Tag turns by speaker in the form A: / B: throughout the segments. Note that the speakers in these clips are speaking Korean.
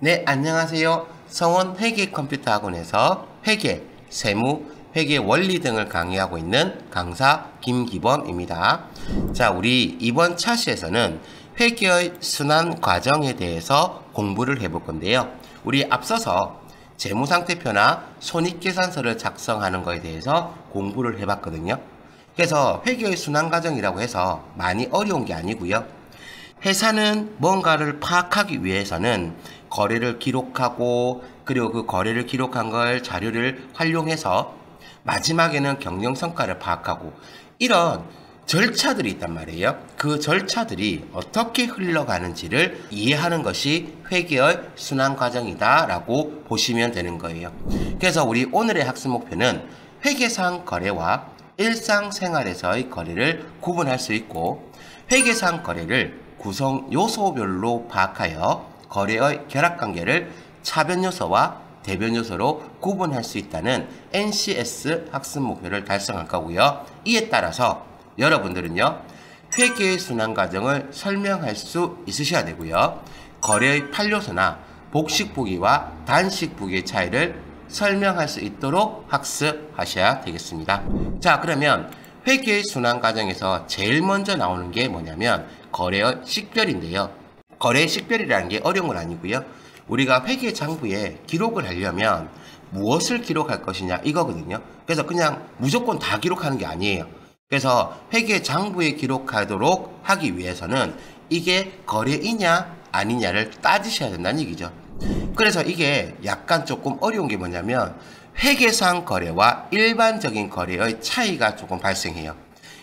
A: 네, 안녕하세요. 성원 회계 컴퓨터 학원에서 회계, 세무, 회계 원리 등을 강의하고 있는 강사 김기범입니다. 자, 우리 이번 차시에서는 회계의 순환 과정에 대해서 공부를 해볼 건데요. 우리 앞서서 재무상태표나 손익계산서를 작성하는 것에 대해서 공부를 해봤거든요. 그래서 회계의 순환 과정이라고 해서 많이 어려운 게 아니고요. 회사는 뭔가를 파악하기 위해서는 거래를 기록하고 그리고 그 거래를 기록한 걸 자료를 활용해서 마지막에는 경영성과를 파악하고 이런 절차들이 있단 말이에요. 그 절차들이 어떻게 흘러가는지를 이해하는 것이 회계의 순환 과정이다 라고 보시면 되는 거예요. 그래서 우리 오늘의 학습 목표는 회계상 거래와 일상생활에서의 거래를 구분할 수 있고 회계상 거래를 구성 요소별로 파악하여 거래의 결합관계를 차변 요소와 대변 요소로 구분할 수 있다는 NCS 학습 목표를 달성할 거고요. 이에 따라서 여러분들은요, 회계의 순환 과정을 설명할 수 있으셔야 되고요. 거래의 8요소나 복식 부기와 단식 부기의 차이를 설명할 수 있도록 학습하셔야 되겠습니다. 자, 그러면 회계의 순환 과정에서 제일 먼저 나오는 게 뭐냐면 거래의 식별인데요. 거래의 식별이라는 게 어려운 건 아니고요. 우리가 회계 장부에 기록을 하려면 무엇을 기록할 것이냐 이거거든요. 그래서 그냥 무조건 다 기록하는 게 아니에요. 그래서 회계 장부에 기록하도록 하기 위해서는 이게 거래이냐 아니냐를 따지셔야 된다는 얘기죠. 그래서 이게 약간 조금 어려운 게 뭐냐면 회계상 거래와 일반적인 거래의 차이가 조금 발생해요.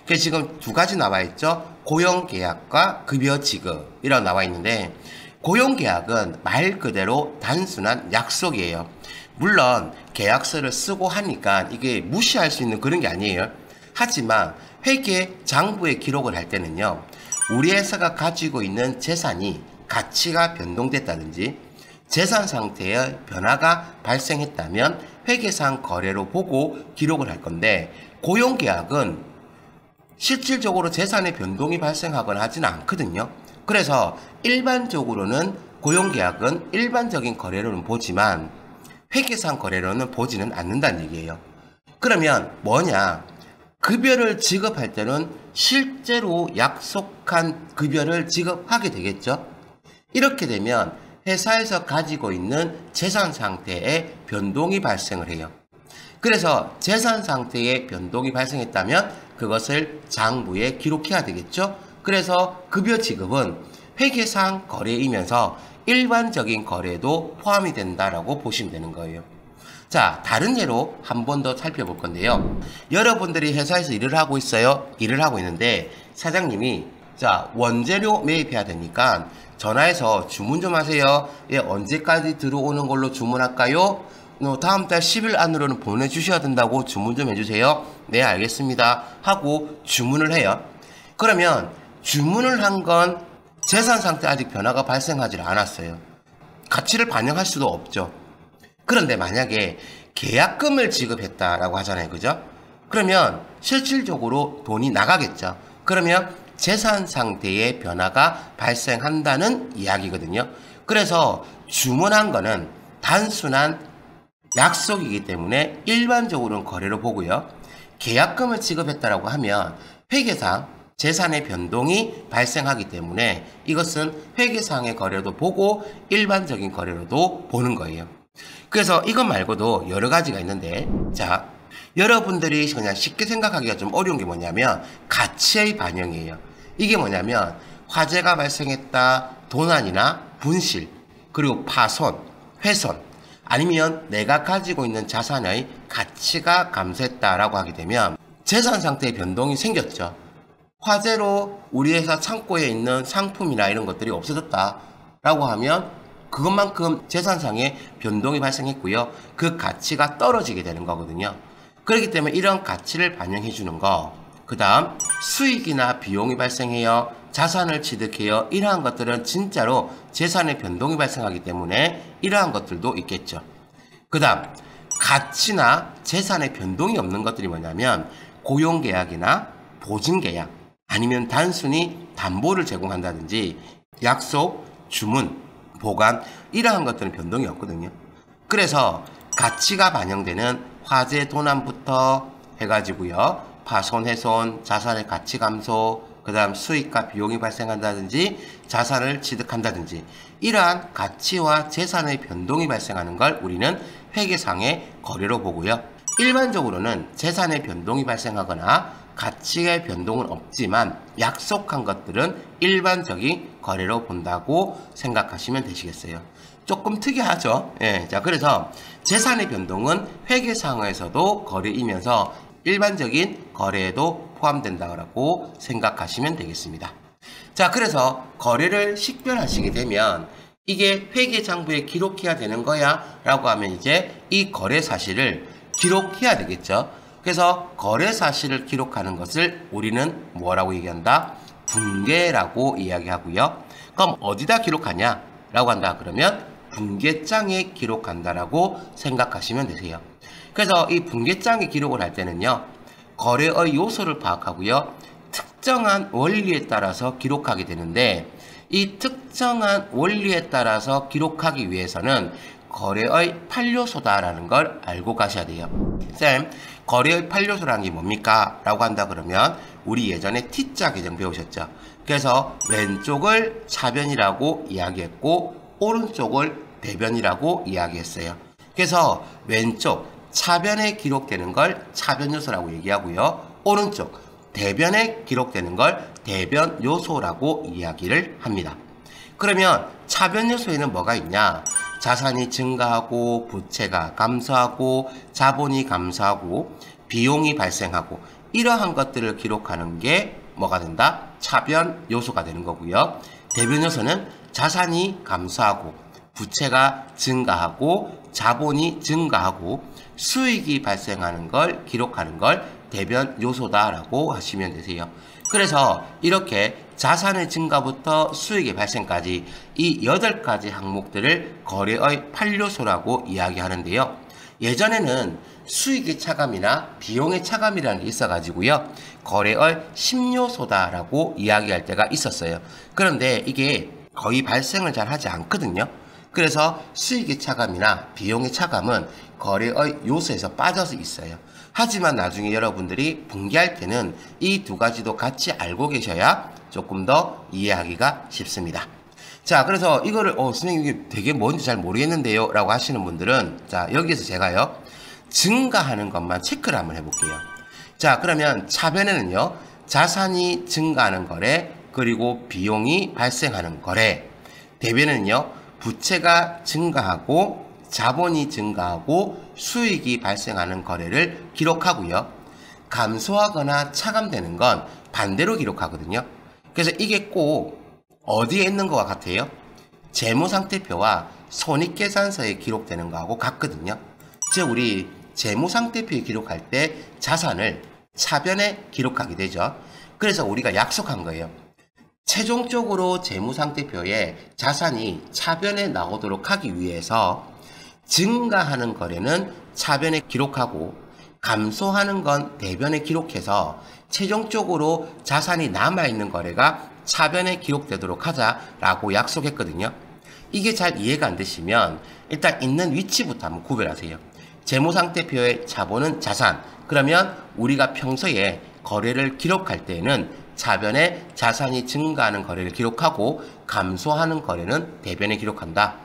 A: 그래서 지금 두 가지 나와 있죠. 고용계약과 급여지급 이라고 나와 있는데 고용계약은 말 그대로 단순한 약속이에요. 물론 계약서를 쓰고 하니까 이게 무시할 수 있는 그런 게 아니에요. 하지만 회계 장부에 기록을 할 때는요. 우리 회사가 가지고 있는 재산이 가치가 변동됐다든지 재산 상태의 변화가 발생했다면 회계상 거래로 보고 기록을 할 건데 고용계약은 실질적으로 재산의 변동이 발생하거나 하지는 않거든요. 그래서 일반적으로는 고용계약은 일반적인 거래로는 보지만 회계상 거래로는 보지는 않는다는 얘기예요. 그러면 뭐냐? 급여를 지급할 때는 실제로 약속한 급여를 지급하게 되겠죠. 이렇게 되면 회사에서 가지고 있는 재산 상태에 변동이 발생을 해요. 그래서 재산 상태에 변동이 발생했다면 그것을 장부에 기록해야 되겠죠. 그래서 급여 지급은 회계상 거래이면서 일반적인 거래도 포함이 된다라고 보시면 되는 거예요. 자, 다른 예로 한 번 더 살펴볼 건데요. 여러분들이 회사에서 일을 하고 있어요. 일을 하고 있는데 사장님이 자, 원재료 매입해야 되니까 전화해서 주문 좀 하세요. 예, 언제까지 들어오는 걸로 주문할까요? 다음 달 10일 안으로는 보내주셔야 된다고 주문 좀 해주세요. 네, 알겠습니다. 하고 주문을 해요. 그러면 주문을 한 건 재산 상태 아직 변화가 발생하지 않았어요. 가치를 반영할 수도 없죠. 그런데 만약에 계약금을 지급했다라고 하잖아요. 그죠? 그러면 실질적으로 돈이 나가겠죠. 그러면 재산 상태의 변화가 발생한다는 이야기거든요. 그래서 주문한 거는 단순한 약속이기 때문에 일반적으로는 거래로 보고요. 계약금을 지급했다라고 하면 회계상 재산의 변동이 발생하기 때문에 이것은 회계상의 거래도 보고 일반적인 거래로도 보는 거예요. 그래서 이것 말고도 여러 가지가 있는데 자, 여러분들이 그냥 쉽게 생각하기가 좀 어려운 게 뭐냐면 가치의 반영이에요. 이게 뭐냐면 화재가 발생했다, 도난이나 분실, 그리고 파손, 훼손 아니면 내가 가지고 있는 자산의 가치가 감소했다라고 하게 되면 재산 상태의 변동이 생겼죠. 화재로 우리 회사 창고에 있는 상품이나 이런 것들이 없어졌다라고 하면 그것만큼 재산상의 변동이 발생했고요. 그 가치가 떨어지게 되는 거거든요. 그렇기 때문에 이런 가치를 반영해 주는 거. 그 다음 수익이나 비용이 발생해요. 자산을 취득해요. 이러한 것들은 진짜로 재산의 변동이 발생하기 때문에 이러한 것들도 있겠죠. 그 다음 가치나 재산의 변동이 없는 것들이 뭐냐면 고용계약이나 보증계약 아니면 단순히 담보를 제공한다든지 약속, 주문, 보관 이러한 것들은 변동이 없거든요. 그래서 가치가 반영되는 화재 도난부터 해가지고요, 파손, 훼손, 자산의 가치 감소, 그 다음 수익과 비용이 발생한다든지 자산을 취득한다든지 이러한 가치와 재산의 변동이 발생하는 걸 우리는 회계상의 거래로 보고요. 일반적으로는 재산의 변동이 발생하거나 가치의 변동은 없지만 약속한 것들은 일반적인 거래로 본다고 생각하시면 되시겠어요. 조금 특이하죠. 예, 자, 그래서 재산의 변동은 회계상에서도 거래이면서 일반적인 거래에도 포함된다고 생각하시면 되겠습니다. 자, 그래서 거래를 식별하시게 되면 이게 회계장부에 기록해야 되는 거야 라고 하면 이제 이 거래 사실을 기록해야 되겠죠. 그래서 거래 사실을 기록하는 것을 우리는 뭐라고 얘기한다? 분계라고 이야기하고요. 그럼 어디다 기록하냐 라고 한다 그러면 분계장에 기록한다라고 생각하시면 되세요. 그래서 이 분계장에 기록을 할 때는요, 거래의 요소를 파악하고요, 특정한 원리에 따라서 기록하게 되는데, 이 특정한 원리에 따라서 기록하기 위해서는 거래의 8요소다라는 걸 알고 가셔야 돼요. 쌤, 거래의 8요소라는 게 뭡니까? 라고 한다 그러면 우리 예전에 T자 계정 배우셨죠? 그래서 왼쪽을 차변이라고 이야기했고 오른쪽을 대변이라고 이야기했어요. 그래서 왼쪽 차변에 기록되는 걸 차변 요소라고 얘기하고요, 오른쪽 대변에 기록되는 걸 대변 요소라고 이야기를 합니다. 그러면 차변 요소에는 뭐가 있냐? 자산이 증가하고 부채가 감소하고 자본이 감소하고 비용이 발생하고 이러한 것들을 기록하는 게 뭐가 된다? 차변 요소가 되는 거고요. 대변 요소는 자산이 감소하고 부채가 증가하고 자본이 증가하고 수익이 발생하는 걸 기록하는 걸 대변 요소다라고 하시면 되세요. 그래서 이렇게 자산의 증가부터 수익의 발생까지 이 8가지 항목들을 거래의 8요소라고 이야기하는데요. 예전에는 수익의 차감이나 비용의 차감이라는 게 있어가지고요, 거래의 10요소다라고 이야기할 때가 있었어요. 그런데 이게 거의 발생을 잘 하지 않거든요. 그래서 수익의 차감이나 비용의 차감은 거래의 요소에서 빠져서 있어요. 하지만 나중에 여러분들이 분기할 때는 이 두 가지도 같이 알고 계셔야 조금 더 이해하기가 쉽습니다. 자, 그래서 이거를 선생님 이게 되게 뭔지 잘 모르겠는데요 라고 하시는 분들은, 자, 여기서 제가요 증가하는 것만 체크를 한번 해볼게요. 자, 그러면 차변에는요, 자산이 증가하는 거래, 그리고 비용이 발생하는 거래. 대변에는요, 부채가 증가하고 자본이 증가하고 수익이 발생하는 거래를 기록하고요, 감소하거나 차감되는 건 반대로 기록하거든요. 그래서 이게 꼭 어디에 있는 것과 같아요? 재무상태표와 손익계산서에 기록되는 거하고 같거든요. 즉 우리 재무상태표에 기록할 때 자산을 차변에 기록하게 되죠. 그래서 우리가 약속한 거예요. 최종적으로 재무상태표에 자산이 차변에 나오도록 하기 위해서 증가하는 거래는 차변에 기록하고 감소하는 건 대변에 기록해서 최종적으로 자산이 남아있는 거래가 차변에 기록되도록 하자라고 약속했거든요. 이게 잘 이해가 안 되시면 일단 있는 위치부터 한번 구별하세요. 재무상태표의 자본은 자산, 그러면 우리가 평소에 거래를 기록할 때에는 차변에 자산이 증가하는 거래를 기록하고 감소하는 거래는 대변에 기록한다.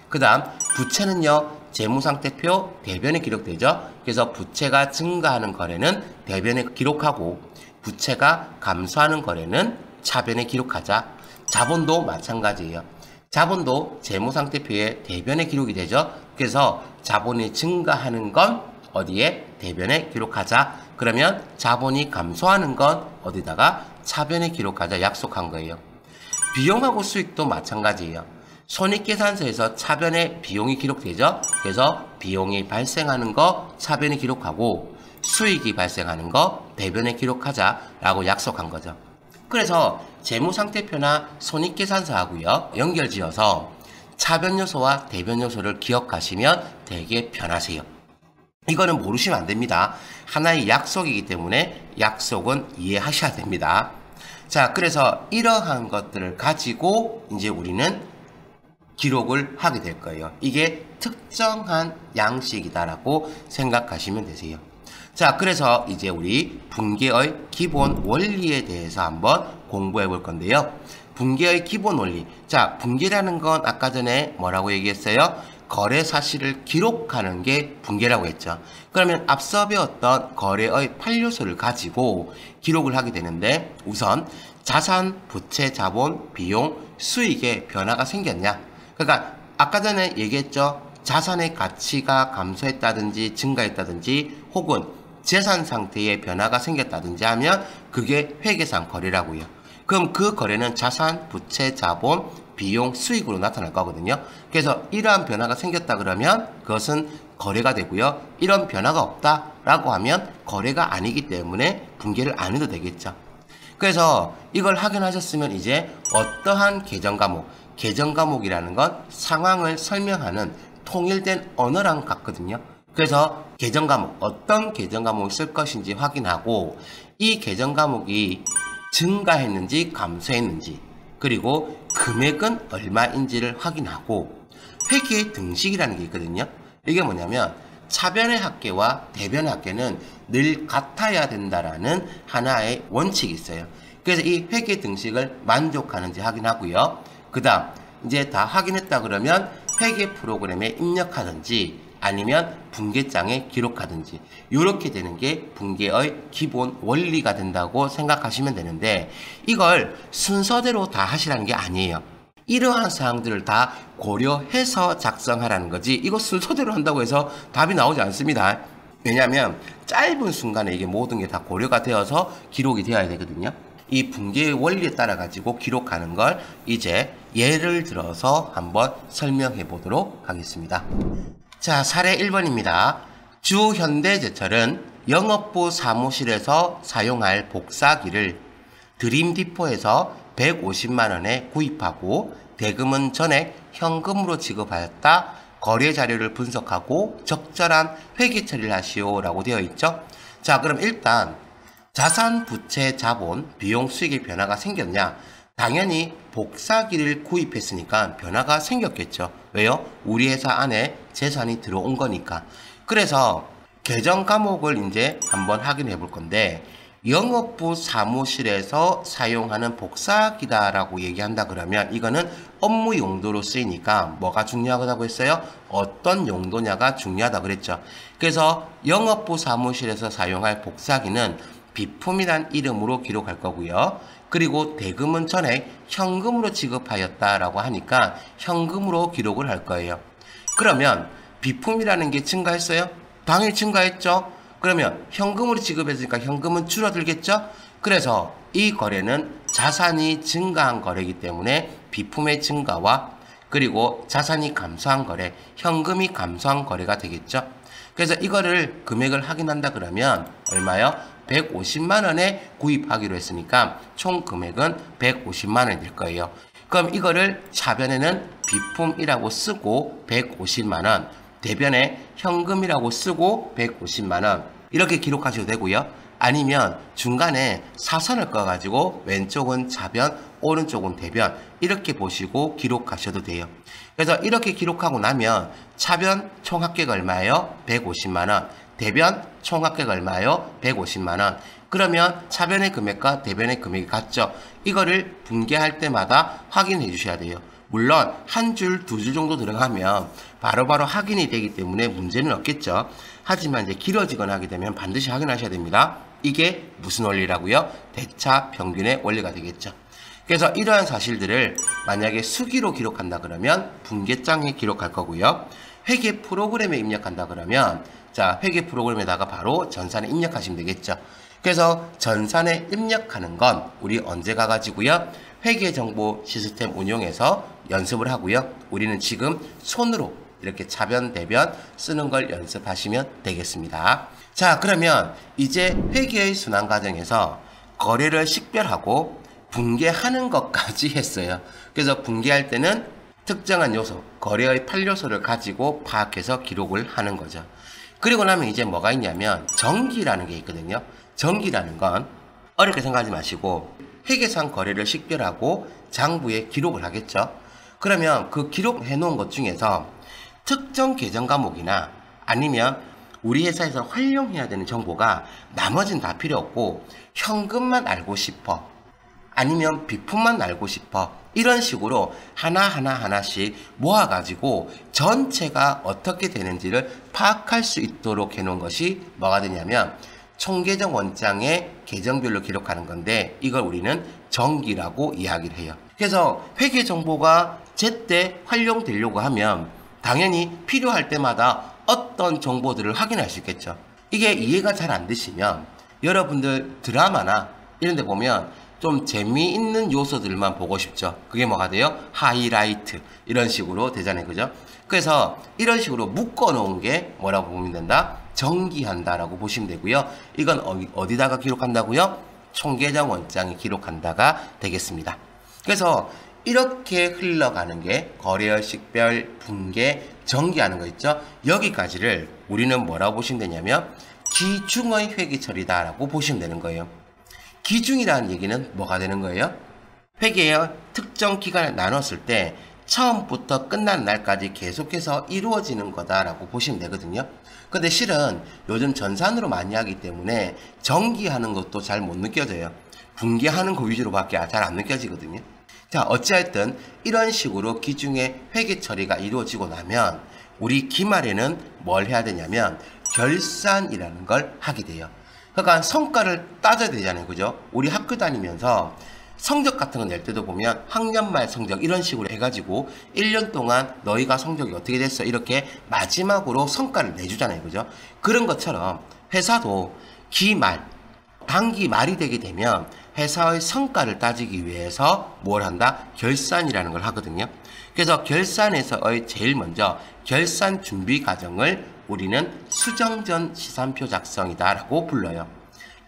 A: 그 다음 부채는요, 재무상태표 대변에 기록되죠. 그래서 부채가 증가하는 거래는 대변에 기록하고 부채가 감소하는 거래는 차변에 기록하자. 자본도 마찬가지예요. 자본도 재무상태표에 대변에 기록이 되죠. 그래서 자본이 증가하는 건 어디에? 대변에 기록하자. 그러면 자본이 감소하는 건 어디다가? 차변에 기록하자 약속한 거예요. 비용하고 수익도 마찬가지예요. 손익계산서에서 차변에 비용이 기록되죠. 그래서 비용이 발생하는 거 차변에 기록하고 수익이 발생하는 거 대변에 기록하자라고 약속한 거죠. 그래서 재무상태표나 손익계산서하고요 연결지어서 차변 요소와 대변 요소를 기억하시면 되게 편하세요. 이거는 모르시면 안 됩니다. 하나의 약속이기 때문에 약속은 이해하셔야 됩니다. 자, 그래서 이러한 것들을 가지고 이제 우리는 기록을 하게 될 거예요. 이게 특정한 양식이다라고 생각하시면 되세요. 자, 그래서 이제 우리 분계의 기본 원리에 대해서 한번 공부해 볼 건데요. 분계의 기본 원리. 자, 분계라는 건 아까 전에 뭐라고 얘기했어요? 거래 사실을 기록하는 게 분계라고 했죠. 그러면 앞서 배웠던 거래의 판료소를 가지고 기록을 하게 되는데, 우선 자산, 부채, 자본, 비용, 수익에 변화가 생겼냐? 그러니까 아까 전에 얘기했죠. 자산의 가치가 감소했다든지 증가했다든지 혹은 재산 상태에 변화가 생겼다든지 하면 그게 회계상 거래라고요. 그럼 그 거래는 자산, 부채, 자본, 비용, 수익으로 나타날 거거든요. 그래서 이러한 변화가 생겼다 그러면 그것은 거래가 되고요. 이런 변화가 없다라고 하면 거래가 아니기 때문에 분계를 안 해도 되겠죠. 그래서 이걸 확인하셨으면 이제 어떠한 계정 과목, 계정 과목이라는 건 상황을 설명하는 통일된 언어랑 같거든요. 그래서 계정 과목, 어떤 계정 과목을 쓸 것인지 확인하고 이 계정 과목이 증가했는지 감소했는지 그리고 금액은 얼마인지를 확인하고 회계 등식이라는 게 있거든요. 이게 뭐냐면 차변의 합계와 대변의 합계는 늘 같아야 된다라는 하나의 원칙이 있어요. 그래서 이 회계 등식을 만족하는지 확인하고요. 그 다음 이제 다 확인했다 그러면 회계 프로그램에 입력하든지 아니면 분계장에 기록하든지 이렇게 되는 게 분계의 기본 원리가 된다고 생각하시면 되는데, 이걸 순서대로 다 하시라는 게 아니에요. 이러한 사항들을 다 고려해서 작성하라는 거지, 이거 순서대로 한다고 해서 답이 나오지 않습니다. 왜냐하면 짧은 순간에 이게 모든 게 다 고려가 되어서 기록이 되어야 되거든요. 이 분계의 원리에 따라 가지고 기록하는 걸 이제 예를 들어서 한번 설명해 보도록 하겠습니다. 자, 사례 1번입니다. 주현대제철은 영업부 사무실에서 사용할 복사기를 드림디포에서 150만원에 구입하고 대금은 전액 현금으로 지급하였다. 거래 자료를 분석하고 적절한 회계 처리를 하시오 라고 되어 있죠. 자, 그럼 일단 자산, 부채, 자본, 비용, 수익의 변화가 생겼냐? 당연히 복사기를 구입했으니까 변화가 생겼겠죠. 왜요? 우리 회사 안에 재산이 들어온 거니까. 그래서 계정 과목을 이제 한번 확인해 볼 건데, 영업부 사무실에서 사용하는 복사기다라고 얘기한다 그러면 이거는 업무 용도로 쓰이니까 뭐가 중요하다고 했어요? 어떤 용도냐가 중요하다 그랬죠. 그래서 영업부 사무실에서 사용할 복사기는 비품이란 이름으로 기록할 거고요. 그리고 대금은 전액 현금으로 지급하였다라고 하니까 현금으로 기록을 할 거예요. 그러면 비품이라는 게 증가했어요? 당연히 증가했죠. 그러면 현금으로 지급했으니까 현금은 줄어들겠죠? 그래서 이 거래는 자산이 증가한 거래이기 때문에 비품의 증가와 그리고 자산이 감소한 거래, 현금이 감소한 거래가 되겠죠? 그래서 이거를 금액을 확인한다 그러면 얼마요? 150만원에 구입하기로 했으니까 총 금액은 150만원이 될 거예요. 그럼 이거를 차변에는 비품이라고 쓰고 150만원, 대변에 현금이라고 쓰고 150만원 이렇게 기록하셔도 되고요. 아니면 중간에 사선을 꺼가지고 왼쪽은 차변, 오른쪽은 대변 이렇게 보시고 기록하셔도 돼요. 그래서 이렇게 기록하고 나면 차변 총 합계가 얼마예요? 150만원. 대변 총 합계가 얼마예요? 150만원. 그러면 차변의 금액과 대변의 금액이 같죠? 이거를 분계할 때마다 확인해 주셔야 돼요. 물론 한 줄, 두 줄 정도 들어가면 바로바로 확인이 되기 때문에 문제는 없겠죠. 하지만 이제 길어지거나 하게 되면 반드시 확인하셔야 됩니다. 이게 무슨 원리라고요? 대차 평균의 원리가 되겠죠. 그래서 이러한 사실들을 만약에 수기로 기록한다 그러면 분계장에 기록할 거고요. 회계 프로그램에 입력한다 그러면 자, 회계 프로그램에다가 바로 전산에 입력하시면 되겠죠. 그래서 전산에 입력하는 건 우리 언제 가가지고요. 회계정보 시스템 운용해서 연습을 하고요. 우리는 지금 손으로 이렇게 차변, 대변 쓰는 걸 연습하시면 되겠습니다. 자, 그러면 이제 회계의 순환 과정에서 거래를 식별하고 분계하는 것까지 했어요. 그래서 분계할 때는 특정한 요소, 거래의 판료소를 가지고 파악해서 기록을 하는 거죠. 그리고 나면 이제 뭐가 있냐면 정기라는 게 있거든요. 정기라는 건 어렵게 생각하지 마시고 회계상 거래를 식별하고 장부에 기록을 하겠죠. 그러면 그 기록해 놓은 것 중에서 특정 계정 과목이나 아니면 우리 회사에서 활용해야 되는 정보가 나머지는 다 필요 없고 현금만 알고 싶어, 아니면 비품만 알고 싶어, 이런 식으로 하나씩 모아가지고 전체가 어떻게 되는지를 파악할 수 있도록 해놓은 것이 뭐가 되냐면 총계정 원장의 계정별로 기록하는 건데, 이걸 우리는 정기라고 이야기를 해요. 그래서 회계 정보가 제때 활용되려고 하면 당연히 필요할 때마다 어떤 정보들을 확인할 수 있겠죠. 이게 이해가 잘 안 되시면 여러분들 드라마나 이런 데 보면 좀 재미있는 요소들만 보고 싶죠. 그게 뭐가 돼요? 하이라이트 이런 식으로 되잖아요. 그죠? 그래서 이런 식으로 묶어 놓은 게 뭐라고 보면 된다? 정기한다 라고 보시면 되고요. 이건 어디다가 기록한다고요? 총계정 원장에 기록한다가 되겠습니다. 그래서 이렇게 흘러가는 게 거래일 식별, 분계, 정기하는 거 있죠. 여기까지를 우리는 뭐라고 보시면 되냐면 기중의 회계 처리다 라고 보시면 되는 거예요. 기중이라는 얘기는 뭐가 되는 거예요? 회계의 특정 기간을 나눴을 때 처음부터 끝난 날까지 계속해서 이루어지는 거다라고 보시면 되거든요. 근데 실은 요즘 전산으로 많이 하기 때문에 정기하는 것도 잘 못 느껴져요. 분기하는 거 위주로밖에 잘 안 느껴지거든요. 자, 어찌하여튼 이런 식으로 기중의 회계 처리가 이루어지고 나면 우리 기말에는 뭘 해야 되냐면 결산이라는 걸 하게 돼요. 그러니까 성과를 따져야 되잖아요. 그죠? 우리 학교 다니면서 성적 같은 거 낼 때도 보면 학년 말 성적 이런 식으로 해가지고 1년 동안 너희가 성적이 어떻게 됐어? 이렇게 마지막으로 성과를 내주잖아요. 그죠? 그런 것처럼 회사도 기말, 단기 말이 되게 되면 회사의 성과를 따지기 위해서 뭘 한다? 결산이라는 걸 하거든요. 그래서 결산에서의 제일 먼저 결산 준비 과정을 우리는 수정전 시산표 작성이다 라고 불러요.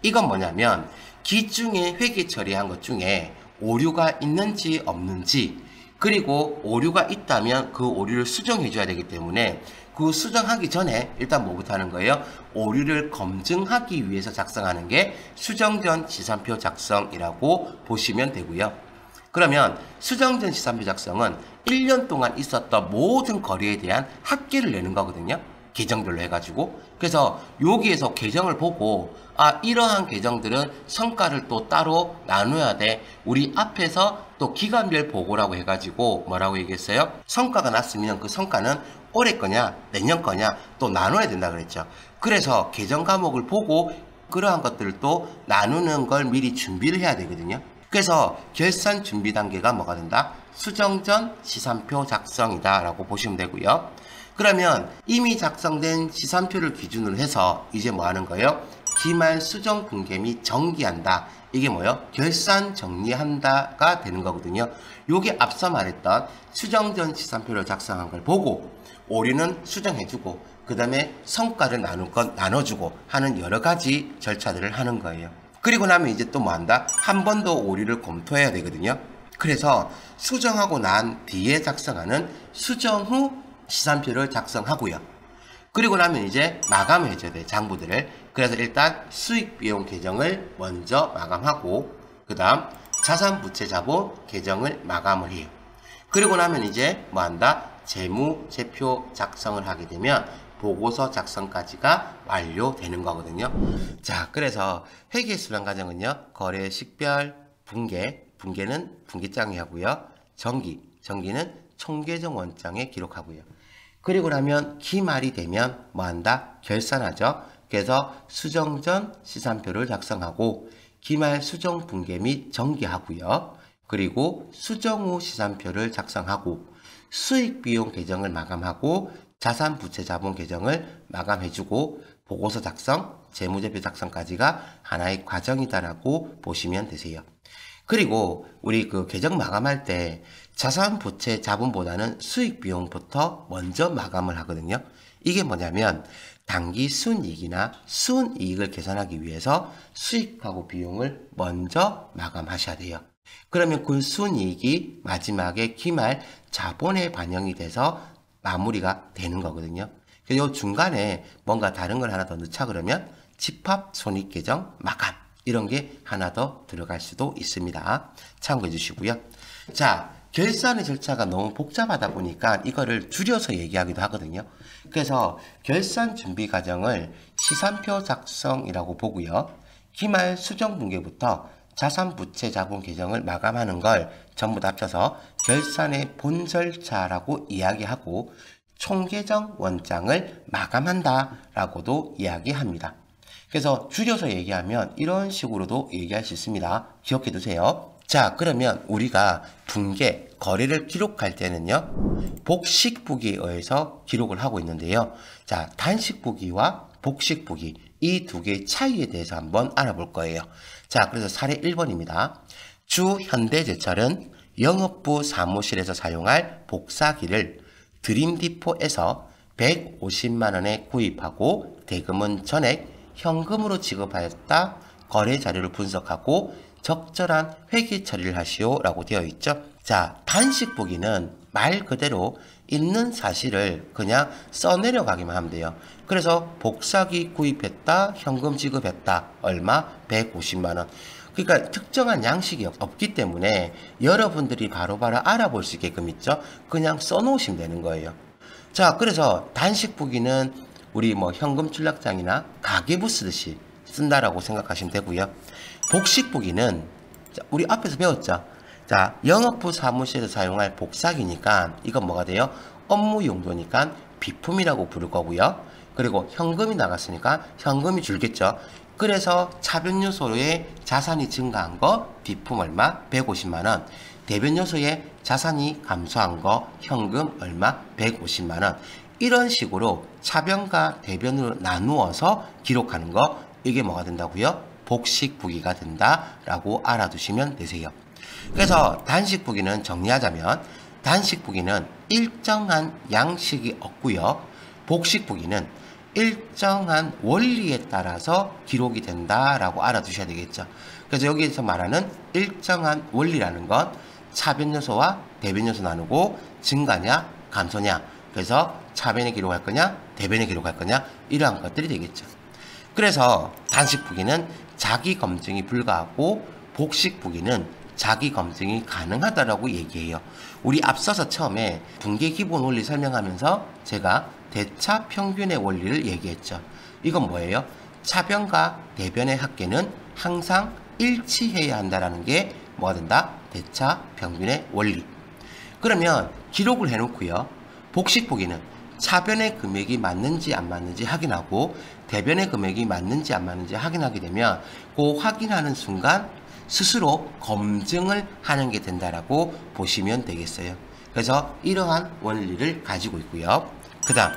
A: 이건 뭐냐면 기중에 회계 처리한 것 중에 오류가 있는지 없는지, 그리고 오류가 있다면 그 오류를 수정해 줘야 되기 때문에 그 수정하기 전에 일단 뭐부터 하는 거예요? 오류를 검증하기 위해서 작성하는 게 수정전 시산표 작성이라고 보시면 되고요. 그러면 수정전 시산표 작성은 1년 동안 있었던 모든 거래에 대한 합계를 내는 거거든요. 계정별로 해가지고. 그래서 여기에서 계정을 보고 이러한 계정들은 성과를 또 따로 나눠야 돼. 우리 앞에서 또 기간별 보고라고 해가지고 뭐라고 얘기했어요? 성과가 났으면 그 성과는 올해 거냐 내년 거냐 또 나눠야 된다 그랬죠. 그래서 계정 과목을 보고 그러한 것들을 또 나누는 걸 미리 준비를 해야 되거든요. 그래서 결산 준비 단계가 뭐가 된다? 수정전 시산표 작성이다 라고 보시면 되고요. 그러면 이미 작성된 시산표를 기준으로 해서 이제 뭐 하는 거예요? 기말 수정 분계 및 정기한다. 이게 뭐예요? 결산 정리한다가 되는 거거든요. 요게 앞서 말했던 수정전 시산표를 작성한 걸 보고 오류는 수정해주고 그 다음에 성과를 나눌 건 나눠주고 하는 여러 가지 절차들을 하는 거예요. 그리고 나면 이제 또 뭐 한다? 한 번 더 오류를 검토해야 되거든요. 그래서 수정하고 난 뒤에 작성하는 수정 후 시산표를 작성하고요. 그리고 나면 이제 마감을 해줘야 돼요. 장부들을. 그래서 일단 수익비용 계정을 먼저 마감하고 그 다음 자산부채자본 계정을 마감을 해요. 그리고 나면 이제 뭐 한다? 재무제표 작성을 하게 되면 보고서 작성까지가 완료되는 거거든요. 자, 그래서 회계 수량 과정은요. 거래 식별, 분계는 분기장에 하고요. 정기는 총계정 원장에 기록하고요. 그리고 나면 기말이 되면 뭐 한다? 결산하죠. 그래서 수정전 시산표를 작성하고 기말 수정 분계 및 정기하고요. 그리고 수정 후 시산표를 작성하고 수익비용 계정을 마감하고 자산부채자본 계정을 마감해주고 보고서 작성, 재무제표 작성까지가 하나의 과정이다라고 보시면 되세요. 그리고 우리 그 계정 마감할 때 자산부채자본보다는 수익비용부터 먼저 마감을 하거든요. 이게 뭐냐면 단기 순이익이나 순이익을 계산하기 위해서 수익하고 비용을 먼저 마감하셔야 돼요. 그러면 그 순이익이 마지막에 기말 자본에 반영이 돼서 마무리가 되는 거거든요. 요 중간에 뭔가 다른 걸 하나 더 넣자 그러면 집합 손익계정 마감 이런 게 하나 더 들어갈 수도 있습니다. 참고해 주시고요. 자, 결산의 절차가 너무 복잡하다 보니까 이거를 줄여서 얘기하기도 하거든요. 그래서 결산 준비 과정을 시산표 작성이라고 보고요. 기말 수정 분기부터 자산 부채 자본 개정을 마감하는 걸 전부 다 합쳐서 결산의 본 절차라고 이야기하고 총계정 원장을 마감한다 라고도 이야기합니다. 그래서 줄여서 얘기하면 이런 식으로도 얘기할 수 있습니다. 기억해 두세요. 자, 그러면 우리가 분계, 거래를 기록할 때는요, 복식부기에 의해서 기록을 하고 있는데요. 자, 단식부기와 복식부기, 이 두 개의 차이에 대해서 한번 알아볼 거예요. 자, 그래서 사례 1번입니다. 주 현대제철은 영업부 사무실에서 사용할 복사기를 드림디포에서 150만원에 구입하고 대금은 전액 현금으로 지급하였다. 거래 자료를 분석하고 적절한 회계 처리를 하시오 라고 되어 있죠. 자, 단식부기는 말 그대로 있는 사실을 그냥 써내려가기만 하면 돼요. 그래서 복사기 구입했다, 현금 지급했다, 얼마? 150만원. 그러니까 특정한 양식이 없기 때문에 여러분들이 바로바로 알아볼 수 있게끔 있죠. 그냥 써놓으시면 되는 거예요. 자, 그래서 단식부기는 우리 뭐 현금 출납장이나 가계부 쓰듯이 쓴다라고 생각하시면 되고요. 복식부기는 우리 앞에서 배웠죠. 자, 영업부 사무실에서 사용할 복사기니까 이건 뭐가 돼요? 업무 용도니까 비품이라고 부를 거고요. 그리고 현금이 나갔으니까 현금이 줄겠죠. 그래서 차변 요소에 자산이 증가한 거 비품 얼마? 150만원. 대변 요소에 자산이 감소한 거 현금 얼마? 150만원. 이런 식으로 차변과 대변으로 나누어서 기록하는 거, 이게 뭐가 된다고요? 복식부기가 된다라고 알아두시면 되세요. 그래서 단식부기는 정리하자면 단식부기는 일정한 양식이 없고요. 복식부기는 일정한 원리에 따라서 기록이 된다라고 알아두셔야 되겠죠. 그래서 여기에서 말하는 일정한 원리라는 건 차변 요소와 대변 요소 나누고 증가냐 감소냐, 그래서 차변에 기록할 거냐 대변에 기록할 거냐, 이러한 것들이 되겠죠. 그래서 단식부기는 자기 검증이 불가하고 복식부기는 자기 검증이 가능하다라고 얘기해요. 우리 앞서서 처음에 분계 기본 원리 설명하면서 제가 대차 평균의 원리를 얘기했죠. 이건 뭐예요? 차변과 대변의 합계는 항상 일치해야 한다라는 게 뭐가 된다? 대차 평균의 원리. 그러면 기록을 해놓고요. 복식부기는 차변의 금액이 맞는지 안 맞는지 확인하고 대변의 금액이 맞는지 안 맞는지 확인하게 되면 그 확인하는 순간 스스로 검증을 하는 게 된다라고 보시면 되겠어요. 그래서 이러한 원리를 가지고 있고요. 그 다음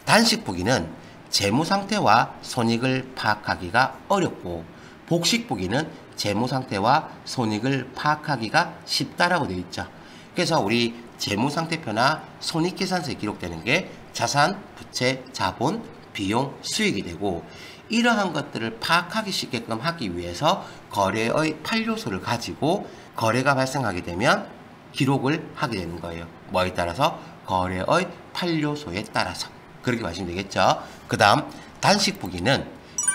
A: 단식부기는 재무상태와 손익을 파악하기가 어렵고 복식부기는 재무상태와 손익을 파악하기가 쉽다라고 되어 있죠. 그래서 우리 재무상태표나 손익계산서에 기록되는 게 자산, 부채, 자본, 비용, 수익이 되고, 이러한 것들을 파악하기 쉽게끔 하기 위해서 거래의 8요소를 가지고 거래가 발생하게 되면 기록을 하게 되는 거예요. 뭐에 따라서? 거래의 8요소에 따라서. 그렇게 보시면 되겠죠. 그 다음 단식부기는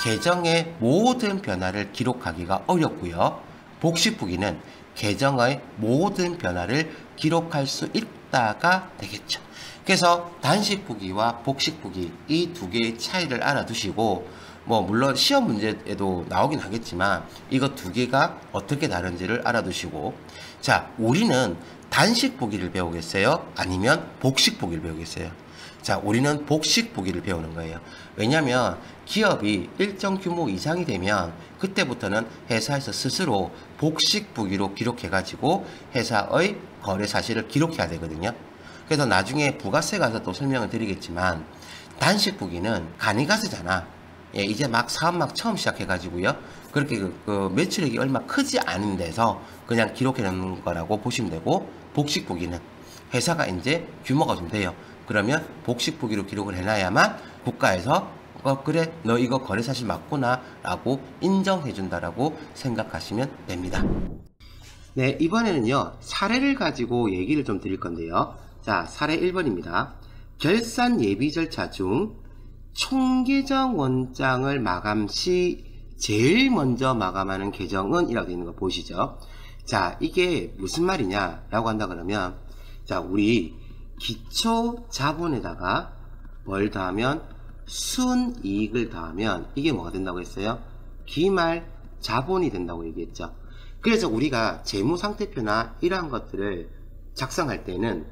A: 계정의 모든 변화를 기록하기가 어렵고요. 복식부기는 계정의 모든 변화를 기록할 수 있다가 되겠죠. 그래서 단식부기와 복식부기, 이 두 개의 차이를 알아두시고, 뭐 물론 시험 문제에도 나오긴 하겠지만 이거 두 개가 어떻게 다른지를 알아두시고, 자, 우리는 단식부기를 배우겠어요? 아니면 복식부기를 배우겠어요? 자, 우리는 복식부기를 배우는 거예요. 왜냐하면 기업이 일정 규모 이상이 되면 그때부터는 회사에서 스스로 복식부기로 기록해가지고 회사의 거래 사실을 기록해야 되거든요. 그래서 나중에 부가세 가서 또 설명을 드리겠지만 단식부기는 간이가세잖아. 예, 이제 막 사업 막 처음 시작해가지고요. 그렇게 그 매출액이 얼마 크지 않은 데서 그냥 기록해 놓는 거라고 보시면 되고, 복식부기는 회사가 이제 규모가 좀 돼요. 그러면 복식부기로 기록을 해놔야만 국가에서 그래 너 이거 거래 사실 맞구나 라고 인정해 준다라고 생각하시면 됩니다. 네, 이번에는요 사례를 가지고 얘기를 좀 드릴 건데요. 자, 사례 1번입니다. 결산 예비 절차 중 총계정 원장을 마감 시 제일 먼저 마감하는 계정은 이라고 되어 있는 거 보시죠. 자, 이게 무슨 말이냐라고 한다 그러면, 자, 우리 기초 자본에다가 뭘 더하면 순이익을 더하면 이게 뭐가 된다고 했어요? 기말 자본이 된다고 얘기했죠. 그래서 우리가 재무상태표나 이러한 것들을 작성할 때는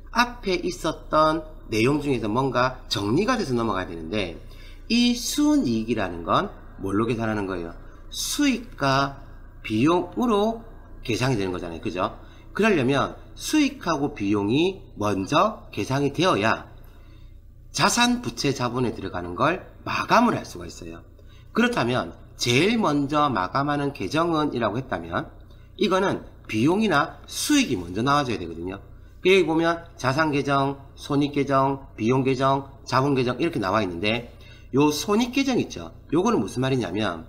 A: 앞에 있었던 내용 중에서 뭔가 정리가 돼서 넘어가야 되는데, 이 순이익이라는 건 뭘로 계산하는 거예요? 수익과 비용으로 계산이 되는 거잖아요. 그죠? 그러려면 수익하고 비용이 먼저 계산이 되어야 자산 부채 자본에 들어가는 걸 마감을 할 수가 있어요. 그렇다면 제일 먼저 마감하는 계정은 이라고 했다면 이거는 비용이나 수익이 먼저 나와줘야 되거든요. 여기 보면 자산 계정, 손익 계정, 비용 계정, 자본 계정 이렇게 나와 있는데, 요 손익 계정 있죠. 요거는 무슨 말이냐면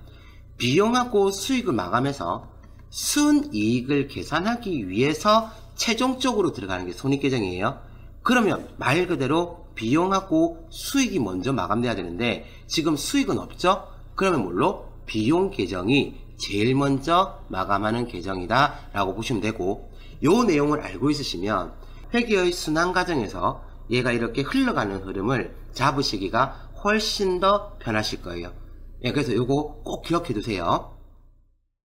A: 비용하고 수익을 마감해서 순이익을 계산하기 위해서 최종적으로 들어가는 게 손익 계정이에요. 그러면 말 그대로 비용하고 수익이 먼저 마감돼야 되는데 지금 수익은 없죠? 그러면 뭘로? 비용 계정이 제일 먼저 마감하는 계정이다 라고 보시면 되고, 요 내용을 알고 있으시면 회계의 순환 과정에서 얘가 이렇게 흘러가는 흐름을 잡으시기가 훨씬 더 편하실 거예요. 예, 그래서 요거 꼭 기억해 두세요.